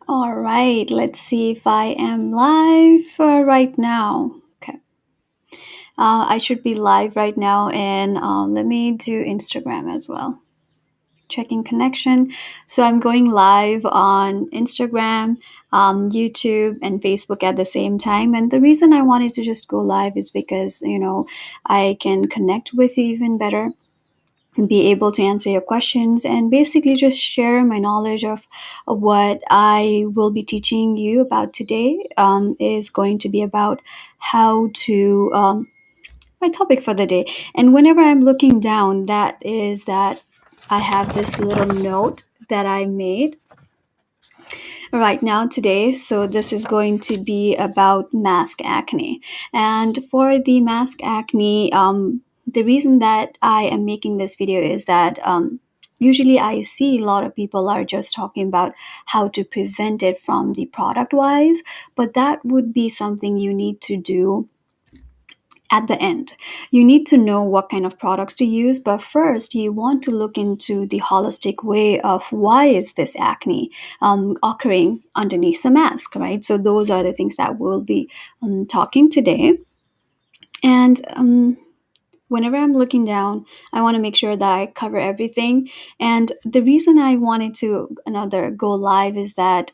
All right, let's see if I am live right now. Okay. I should be live right now, and let me do Instagram as well. Checking connection. So I'm going live on Instagram, YouTube, and Facebook at the same time. And the reason I wanted to just go live is because, I can connect with you even better and be able to answer your questions and basically just share my knowledge of what I will be teaching you about today. Is going to be about how to my topic for the day. And whenever I'm looking down, that I have this little note that I made right now today. So this is going to be about mask acne. And for the mask acne, the reason that I am making this video is that usually I see a lot of people are just talking about how to prevent it from the product wise, but that would be something you need to do at the end. You need to know what kind of products to use, but first you want to look into the holistic way of why is this acne occurring underneath the mask, right? So those are the things that we'll be talking today. And whenever I'm looking down, I want to make sure that I cover everything. And the reason I wanted to another go live is that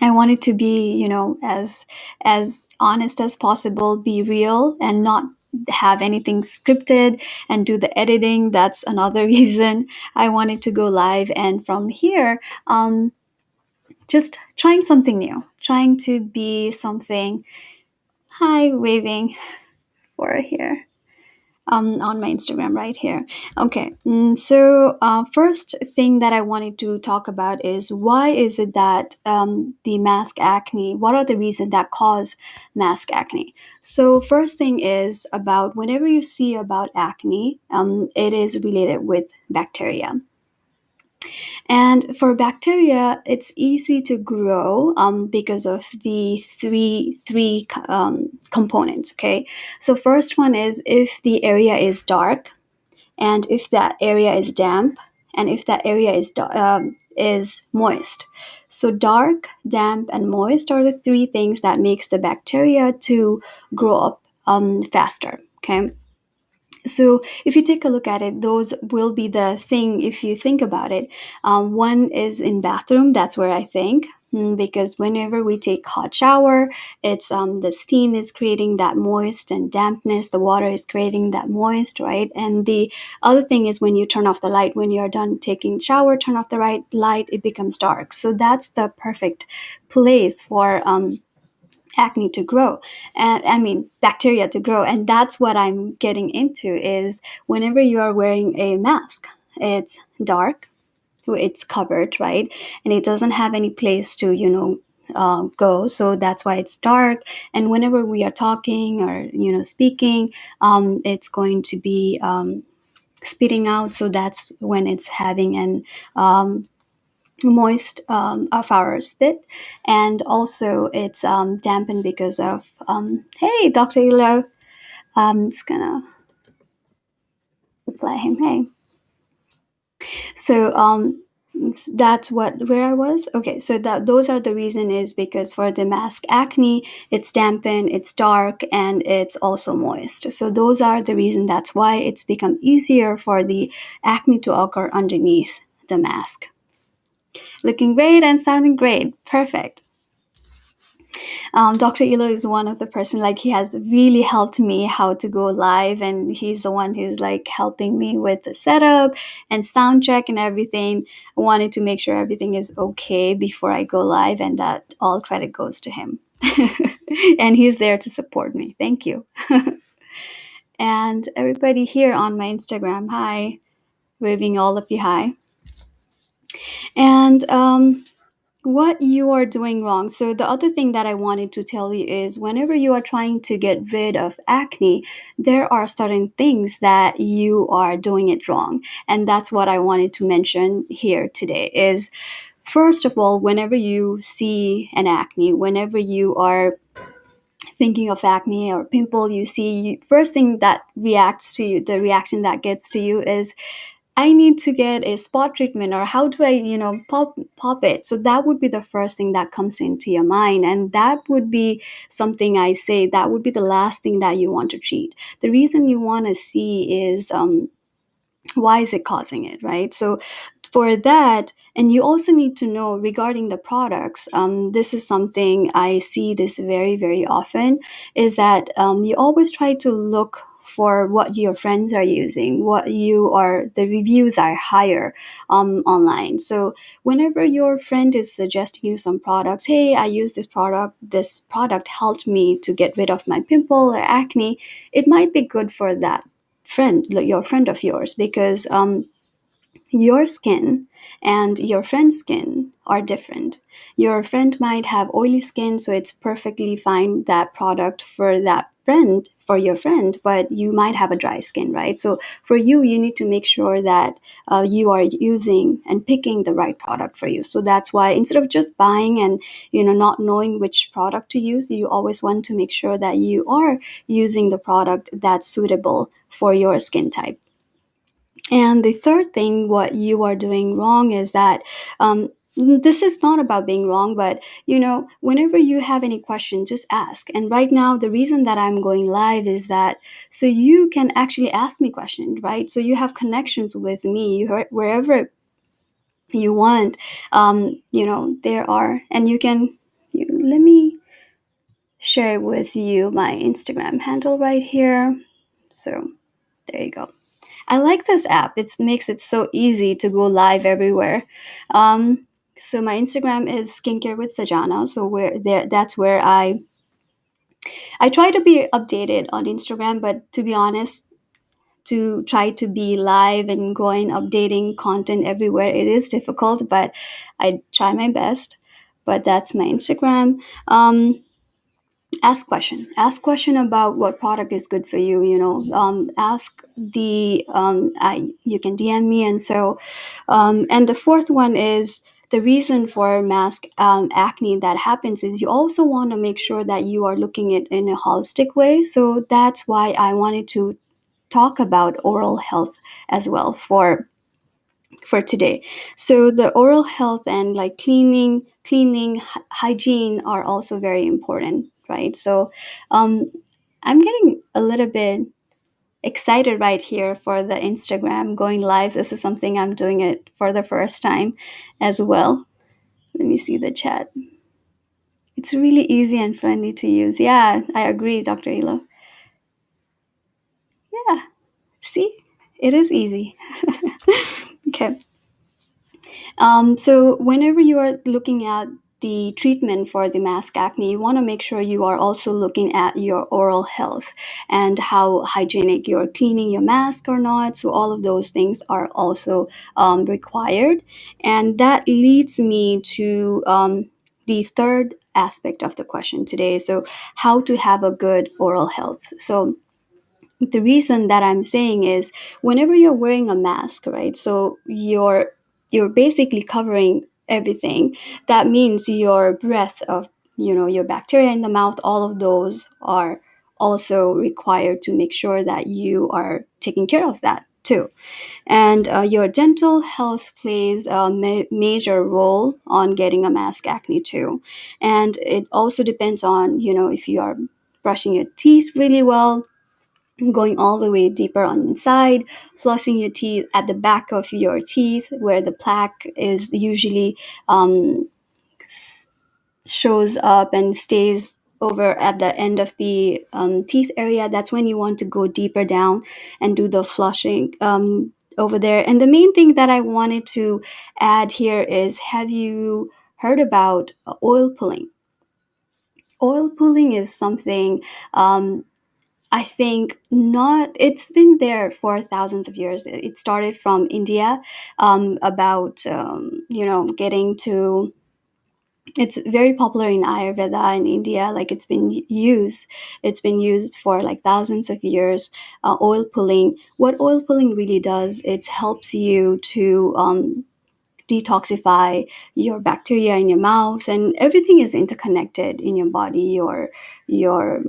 I wanted to be, as honest as possible, be real and not have anything scripted and do the editing. That's another reason I wanted to go live. And from here, just trying something new, trying to be something. Hi, waving for here. On my Instagram right here. Okay, so first thing that I wanted to talk about is why is it that the mask acne, what are the reasons that cause mask acne? So first thing is about whenever you see about acne, it is related with bacteria. And for bacteria, it's easy to grow because of the three components. Okay, so first one is if the area is dark, and if that area is damp, and if that area is moist. So dark, damp, and moist are the three things that makes the bacteria to grow up faster. Okay, so if you take a look at it, those will be the thing. If you think about it, one is in bathroom. That's where I think, because whenever we take hot shower, it's the steam is creating that moist and dampness. The water is creating that moist, right? And the other thing is when you turn off the light, when you're done taking shower, turn off the right light, it becomes dark. So that's the perfect place for acne to grow, and I mean bacteria to grow. And that's what I'm getting into is whenever you are wearing a mask, it's dark, it's covered, right? And it doesn't have any place to go, so that's why it's dark. And whenever we are talking or speaking, it's going to be spitting out, so that's when it's having an moist of our spit. And also it's dampened because of hey, Dr. Elo. Just gonna reply him, hey. So that's what where I was. Okay, so that those are the reason is because for the mask acne, it's dampened, it's dark, and it's also moist. So those are the reason. That's why it's become easier for the acne to occur underneath the mask. Looking great and sounding great. Perfect. Dr. Elo is one of the person, like, he has really helped me how to go live, and he's the one who's like helping me with the setup and sound check and everything. I wanted to make sure everything is okay before I go live, and that all credit goes to him. And he's there to support me. Thank you. And everybody here on my Instagram, hi, waving all of you hi. And what you are doing wrong. So the other thing that I wanted to tell you is whenever you are trying to get rid of acne, there are certain things that you are doing it wrong. And that's what I wanted to mention here today is, first of all, whenever you see an acne, whenever you are thinking of acne or pimple, you see, first thing that reacts to you, the reaction that gets to you is, I need to get a spot treatment, or how do I, pop it. So that would be the first thing that comes into your mind, and that would be something I say that would be the last thing that you want to treat. The reason you want to see is, why is it causing it, right? So for that, and you also need to know regarding the products, this is something I see this very, very often, is that you always try to look for what your friends are using, what you are, the reviews are higher online. So whenever your friend is suggesting you some products, hey, I use this product helped me to get rid of my pimple or acne, it might be good for that friend, like your friend of yours, because your skin and your friend's skin are different. Your friend might have oily skin, so it's perfectly fine that product for that friend, for your friend, but you might have a dry skin, right? So for you, you need to make sure that you are using and picking the right product for you. So that's why instead of just buying and not knowing which product to use, you always want to make sure that you are using the product that's suitable for your skin type. And the third thing, what you are doing wrong is that, this is not about being wrong, but whenever you have any question, just ask. And right now, the reason that I'm going live is that so you can actually ask me questions, right? So you have connections with me, wherever you want. There are, and you can. Let me share with you my Instagram handle right here. So there you go. I like this app. It makes it so easy to go live everywhere. Um, so my Instagram is skincare with Sajana. So where there, that's where I try to be updated on Instagram. But to be honest, to try to be live and going updating content everywhere, it is difficult. But I try my best. But that's my Instagram. Ask question about what product is good for you. Ask the you can DM me. And so and the fourth one is the reason for mask acne that happens is you also want to make sure that you are looking at it in a holistic way. So that's why I wanted to talk about oral health as well for today. So the oral health and like hygiene are also very important, right? So um, I'm getting a little bit excited right here for the Instagram going live. This is something I'm doing it for the first time as well. Let me see the chat. It's really easy and friendly to use. Yeah, I agree, Dr. Elo. Yeah, see, it is easy. Okay. So whenever you are looking at the treatment for the mask acne, you want to make sure you are also looking at your oral health and how hygienic you're cleaning your mask or not. So all of those things are also required. And that leads me to the third aspect of the question today. So how to have a good oral health. So the reason that I'm saying is whenever you're wearing a mask, right? So you're basically covering everything. That means your breath of your bacteria in the mouth, all of those are also required to make sure that you are taking care of that too. And your dental health plays a major role on getting a mask acne too. And it also depends on if you are brushing your teeth really well, going all the way deeper on inside, flossing your teeth at the back of your teeth where the plaque is usually um, shows up and stays over at the end of the teeth area. That's when you want to go deeper down and do the flushing over there. And the main thing that I wanted to add here is, have you heard about oil pulling? Oil pulling is something, I think not. It's been there for thousands of years. It started from India, about getting to. It's very popular in Ayurveda in India. Like it's been used for like thousands of years. Oil pulling. What oil pulling really does, it helps you to detoxify your bacteria in your mouth, and everything is interconnected in your body, your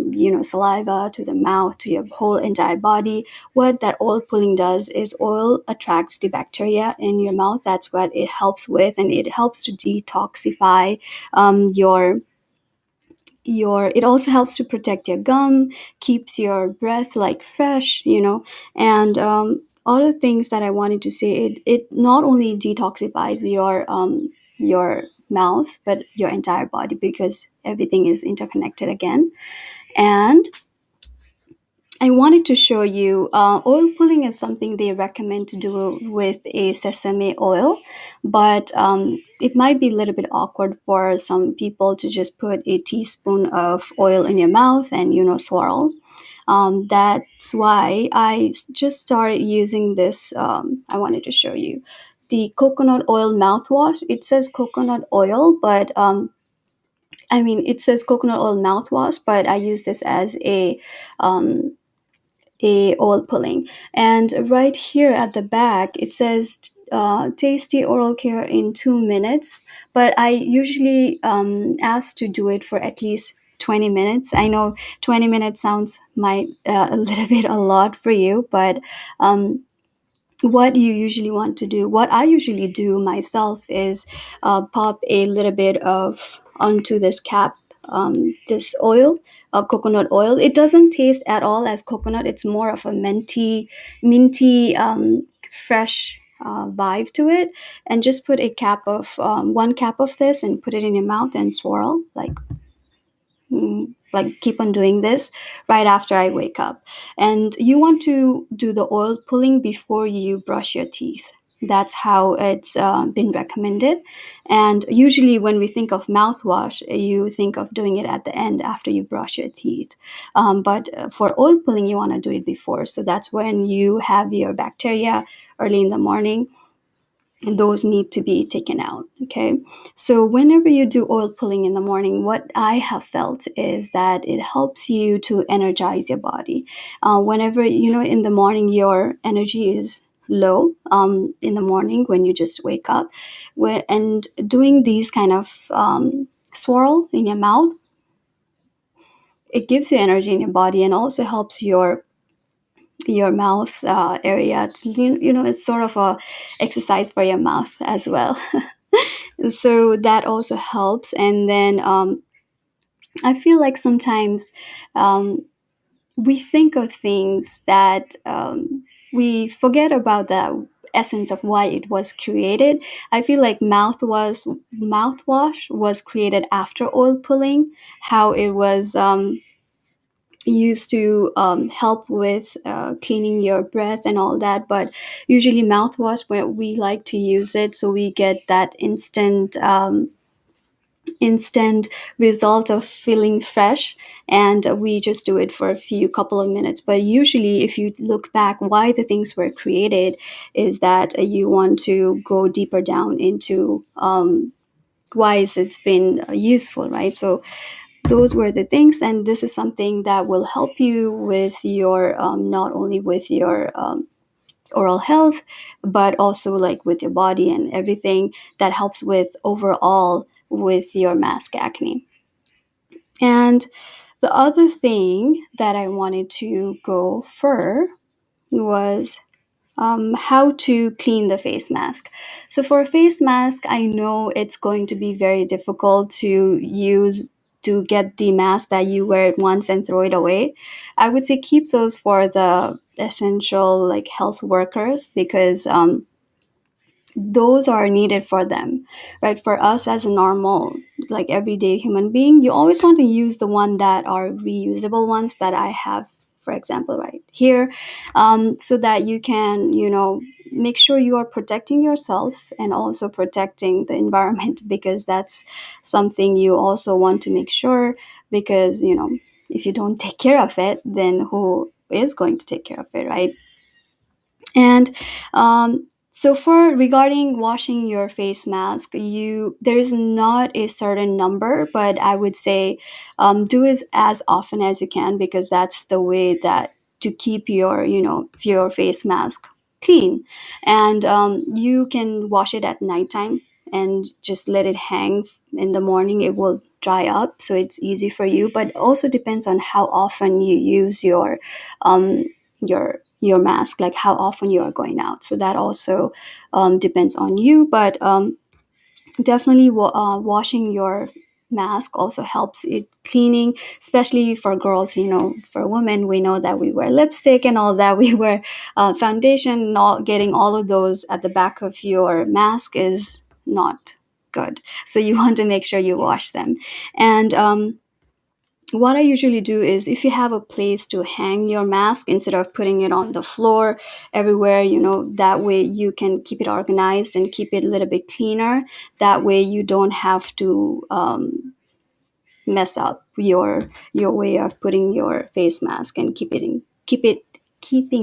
saliva to the mouth to your whole entire body. What that oil pulling does is oil attracts the bacteria in your mouth. That's what it helps with, and it helps to detoxify your it also helps to protect your gum, keeps your breath like fresh, and other things that I wanted to say, it not only detoxifies your mouth but your entire body, because everything is interconnected again. And I wanted to show you, oil pulling is something they recommend to do with a sesame oil, but it might be a little bit awkward for some people to just put a teaspoon of oil in your mouth and, swirl. That's why just started using this. I wanted to show you the coconut oil mouthwash. It says coconut oil, but it says coconut oil mouthwash, but I use this as um, a oil pulling. And right here at the back it says tasty oral care in 2 minutes, but I usually ask to do it for at least 20 minutes. I know 20 minutes sounds might a little bit a lot for you, but what you usually want to do, what I usually do myself, is pop a little bit of onto this cap, this oil, coconut oil. It doesn't taste at all as coconut. It's more of a minty, fresh vibe to it. And just put a cap of 1 cap of this and put it in your mouth and swirl like keep on doing this right after I wake up. And you want to do the oil pulling before you brush your teeth. That's how it's been recommended. And usually, when we think of mouthwash, you think of doing it at the end after you brush your teeth. But for oil pulling, you want to do it before. So that's when you have your bacteria early in the morning, and those need to be taken out. Okay, so whenever you do oil pulling in the morning, what I have felt is that it helps you to energize your body. Whenever in the morning your energy is low, in the morning when you just wake up, and doing these kind of swirl in your mouth, it gives you energy in your body and also helps your mouth area. It's sort of a exercise for your mouth as well. So that also helps. And then I feel like sometimes um, we think of things that we forget about the essence of why it was created. I feel like mouthwash was created after oil pulling, how it was used to help with cleaning your breath and all that. But usually mouthwash, where we like to use it so we get that instant result of feeling fresh, and we just do it for a few couple of minutes. But usually, if you look back, why the things were created is that you want to go deeper down into why is it been useful, right? So those were the things, and this is something that will help you with your not only with your oral health, but also like with your body and everything that helps with overall with your mask acne. And the other thing that I wanted to go for was how to clean the face mask. So for a face mask, I know it's going to be very difficult to use, to get the mask that you wear it once and throw it away. I would say keep those for the essential like health workers, because those are needed for them, right? For us as a normal like everyday human being, you always want to use the one that are reusable ones that I have, for example, right here, so that you can make sure you are protecting yourself and also protecting the environment, because that's something you also want to make sure, because if you don't take care of it, then who is going to take care of it, right? And so for regarding washing your face mask, there is not a certain number, but I would say do it as often as you can, because that's the way that to keep your your face mask clean. And you can wash it at nighttime and just let it hang. In the morning it will dry up, so it's easy for you. But also depends on how often you use um, your mask, like how often you are going out. So that also depends on you. But definitely washing your mask also helps it cleaning, especially for girls. For women, we know that we wear lipstick and all that, we wear foundation. Not getting all of those at the back of your mask is not good, so you want to make sure you wash them. And what I usually do is, if you have a place to hang your mask, instead of putting it on the floor everywhere, that way you can keep it organized and keep it a little bit cleaner. That way you don't have to mess up your way of putting your face mask, and keeping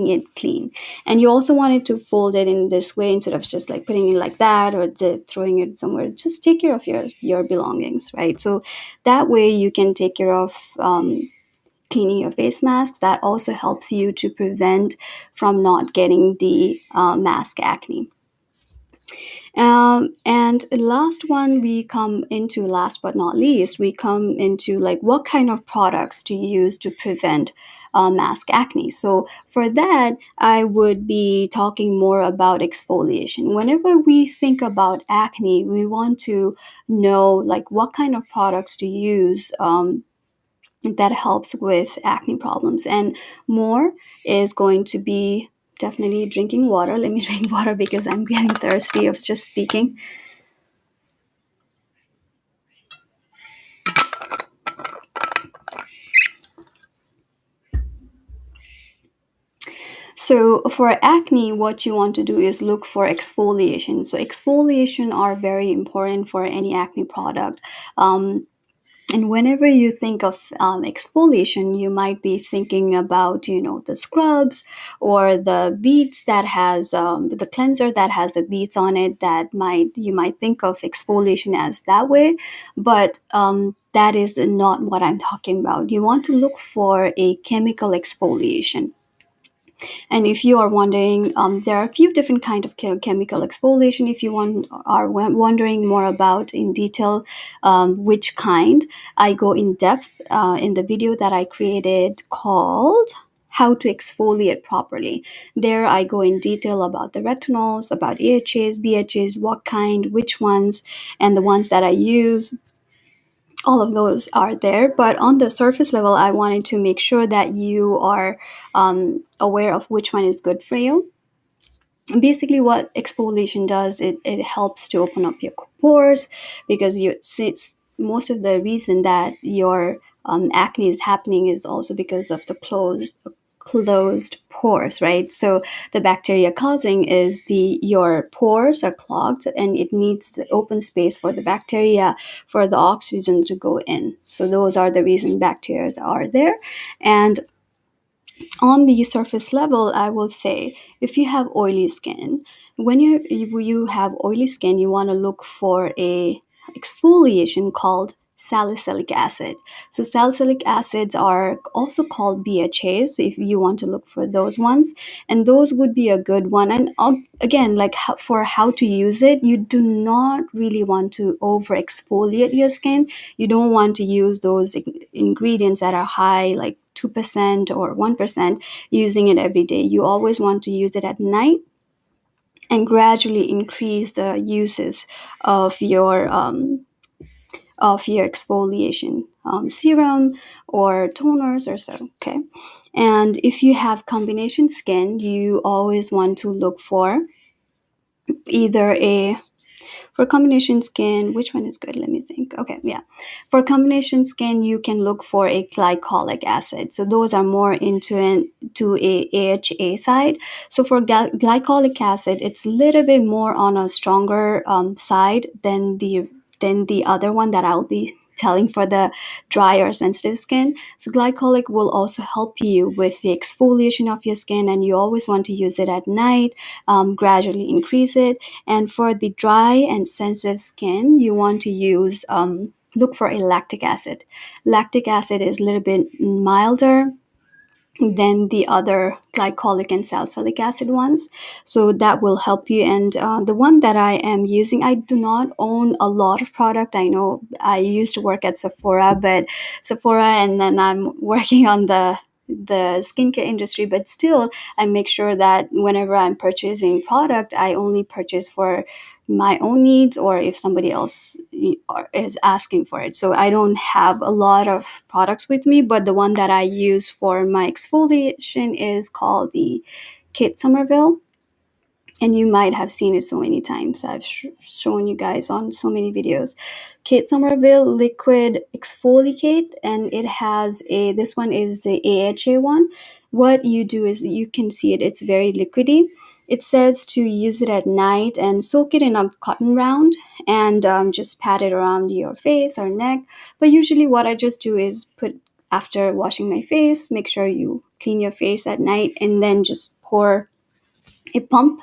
it clean. And you also wanted to fold it in this way, instead of just like putting it like that, or throwing it somewhere. Just take care of your belongings, right? So that way you can take care of cleaning your face mask. That also helps you to prevent from not getting the mask acne. And last but not least, we come into like what kind of products to use to prevent mask acne. So for that, I would be talking more about exfoliation. Whenever we think about acne, we want to know like what kind of products to use that helps with acne problems. And more is going to be definitely drinking water. Let me drink water because I'm getting thirsty of just speaking. So for acne, what you want to do is look for exfoliation. So exfoliation are very important for any acne product. And whenever you think of exfoliation, you might be thinking about, the scrubs or the beads that has the cleanser that has the beads on it. That you might think of exfoliation as that way, but that is not what I'm talking about. You want to look for a chemical exfoliation. And if you are wondering, there are a few different kind of chemical exfoliation. If you are wondering more about in detail which kind, I go in depth in the video that I created called how to exfoliate properly. There I go in detail about the retinols, about AHAs, BHAs, what kind, which ones, and the ones that I use. All of those are there, but on the surface level, I wanted to make sure that you are aware of which one is good for you. And basically, what exfoliation does, it helps to open up your pores, because since most of the reason that your acne is happening is also because of the closed pores, right? So the bacteria causing is your pores are clogged, and it needs the open space for the bacteria, for the oxygen to go in. So those are the reason bacteria are there. And on the surface level, I will say, if you have oily skin, when you have oily skin, you want to look for a exfoliation called salicylic acid. So salicylic acids are also called BHAs, if you want to look for those ones, and those would be a good one. And again, like for how to use it, you do not really want to over exfoliate your skin. You don't want to use those ingredients that are high, like 2% or 1%, using it every day. You always want to use it at night, and gradually increase the uses of your exfoliation serum or toners or so. Okay. And if you have combination skin, you always want to look for either a for combination skin, which one is good? Let me think. Okay, yeah. For combination skin, you can look for a glycolic acid. So those are more to a AHA side. So for glycolic acid, it's a little bit more on a stronger side than the other one that I'll be telling for the dry or sensitive skin. So glycolic will also help you with the exfoliation of your skin, and you always want to use it at night, gradually increase it. And for the dry and sensitive skin, you want to look for a lactic acid. Lactic acid is a little bit milder, than the other glycolic and salicylic acid ones. So that will help you. And the one that I am using, I do not own a lot of product. I know I used to work at Sephora, and then I'm working on the skincare industry, but still I make sure that whenever I'm purchasing product, I only purchase for my own needs, or if somebody else is asking for it. So I don't have a lot of products with me, but the one that I use for my exfoliation is called the Kate Somerville, and you might have seen it so many times. I've shown you guys on so many videos. Kate Somerville liquid exfolikate, and it has a, this one is the AHA one. What you do is, you can see it, it's very liquidy. It says to use it at night and soak it in a cotton round, and just pat it around your face or neck. But usually what I just do is put, after washing my face, make sure you clean your face at night, and then just pour a pump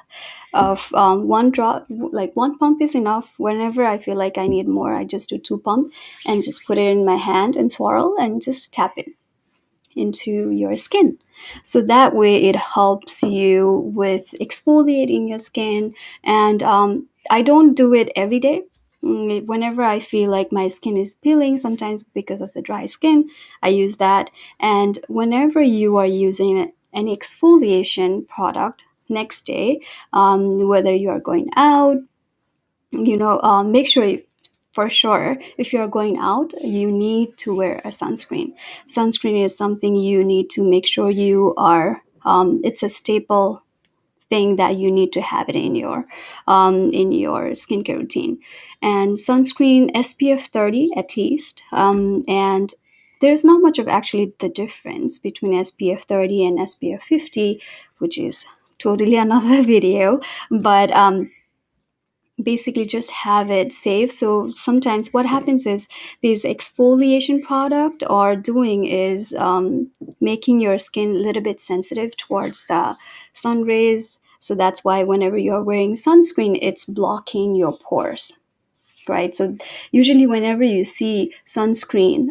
of one drop. Like one pump is enough. Whenever I feel like I need more, I just do two pump and just put it in my hand and swirl and just tap it into your skin. So that way it helps you with exfoliating your skin. And I don't do it every day. Whenever I feel like my skin is peeling, sometimes because of the dry skin, I use that. And whenever you are using an exfoliation product next day, whether you are going out, make sure for sure, if you're going out, you need to wear a sunscreen. Sunscreen is something you need to make sure you are, it's a staple thing that you need to have it in your skincare routine. And sunscreen SPF 30 at least, and there's not much of actually the difference between SPF 30 and SPF 50, which is totally another video. But basically just have it safe. So sometimes what happens is, these exfoliation product are doing is making your skin a little bit sensitive towards the sun rays. So that's why whenever you're wearing sunscreen, it's blocking your pores, right? So usually whenever you see sunscreen,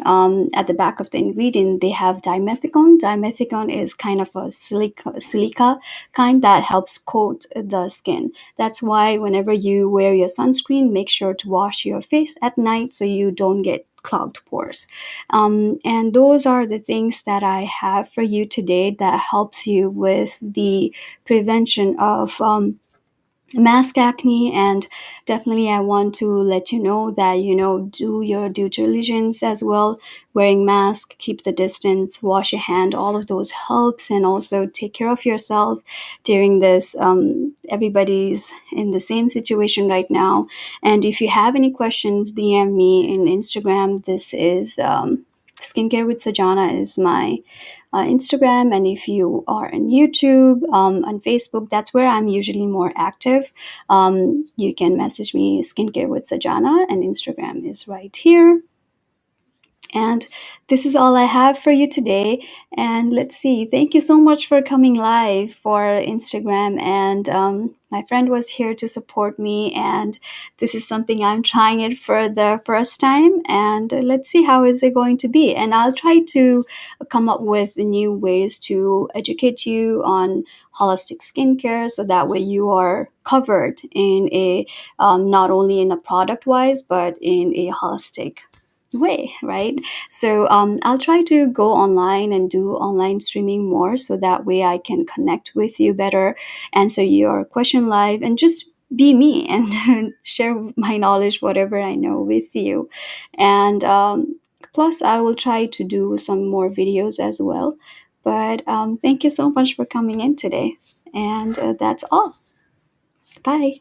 at the back of the ingredient, they have dimethicone. Dimethicone is kind of a silica kind that helps coat the skin. That's why whenever you wear your sunscreen, make sure to wash your face at night so you don't get clogged pores. And those are the things that I have for you today that helps you with the prevention of mask acne. And definitely I want to let you know that, do your due diligence as well. Wearing mask, keep the distance, wash your hand, all of those helps. And also take care of yourself during this. Everybody's in the same situation right now. And if you have any questions, DM me in Instagram. This is Skincare with Sajana is my Instagram. And if you are on YouTube, on Facebook, that's where I'm usually more active. You can message me, Skincare with Sajana, and Instagram is right here. And this is all I have for you today. And let's see, thank you so much for coming live for Instagram. And my friend was here to support me. And this is something I'm trying it for the first time. And let's see how is it going to be. And I'll try to come up with new ways to educate you on holistic skincare, so that way you are covered in a not only in a product wise, but in a holistic way, right? So I'll try to go online and do online streaming more, so that way I can connect with you better, answer your question live, and just be me and share my knowledge, whatever I know, with you. And plus I will try to do some more videos as well. But thank you so much for coming in today. And that's all. Bye.